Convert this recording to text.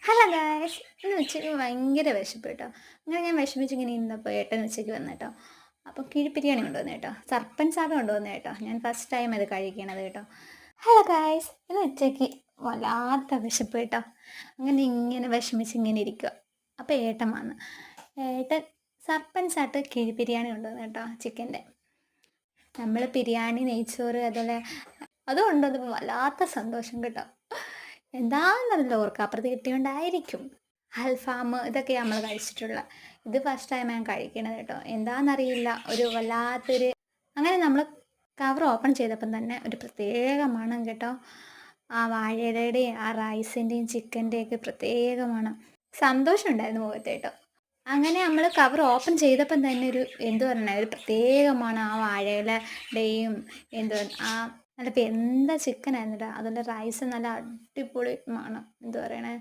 Hello guys, ഇന്ന് ഉച്ചയ്ക്ക് ഭയങ്കര വിശപ്പ് കേട്ടോ. അങ്ങനെ ഞാൻ വിഷമിച്ച് ഇങ്ങനെ ഇരുന്നപ്പോൾ ഏട്ടൻ ഉച്ചയ്ക്ക് വന്നു കേട്ടോ. അപ്പോൾ കിഴി കൊണ്ടുവന്നു കേട്ടോ, സർപ്പൻ സാധനം കൊണ്ടുവന്നു കേട്ടോ. ഞാൻ ഫസ്റ്റ് ടൈം അത് കഴിക്കണത് കേട്ടോ. ഹലോ ഗായ്സ്, ഇന്ന് ഉച്ചയ്ക്ക് വല്ലാത്ത വിശപ്പ് കേട്ടോ. അങ്ങനെ ഇങ്ങനെ വിഷമിച്ച് ഇങ്ങനെ ഇരിക്കുക. അപ്പോൾ ഏട്ടൻ വന്നു. ഏട്ടൻ സർപ്പൻസായിട്ട് കിഴി ബിരിയാണി കൊണ്ടുവന്നു കേട്ടോ, ചിക്കൻ്റെ. നമ്മൾ ബിരിയാണി, നെയ്ച്ചോറ് അതുപോലെ അതും കൊണ്ടുവന്നപ്പോൾ വല്ലാത്ത സന്തോഷം കേട്ടോ. എന്താണെന്നറിയില്ല, ഓർക്കാപ്പുറത്ത് കിട്ടിയോണ്ടായിരിക്കും. അൽഫാം ഇതൊക്കെ നമ്മൾ കഴിച്ചിട്ടുള്ള. ഇത് ഫസ്റ്റ് ടൈം ഞാൻ കഴിക്കണത് കേട്ടോ. എന്താണെന്നറിയില്ല, ഒരു വല്ലാത്തൊരു അങ്ങനെ നമ്മൾ കവർ ഓപ്പൺ ചെയ്തപ്പം തന്നെ ഒരു പ്രത്യേക മണം കേട്ടോ. ആ വാഴയിലയുടെയും ആ റൈസിൻ്റെയും ചിക്കൻ്റെയൊക്കെ പ്രത്യേക മണം. സന്തോഷം ഉണ്ടായിരുന്നു മുഖത്ത് കേട്ടോ. അങ്ങനെ നമ്മൾ കവർ ഓപ്പൺ ചെയ്തപ്പം തന്നെ ഒരു എന്തു പറയണേ, ഒരു പ്രത്യേക മണം ആ വാഴയിലയുടെയും എന്തോ ആ നല്ല വെന്ത ചിക്കനായിരുന്നു കേട്ടോ. അതുപോലെ റൈസ് നല്ല അടിപൊളി മണം. എന്തു പറയണേ,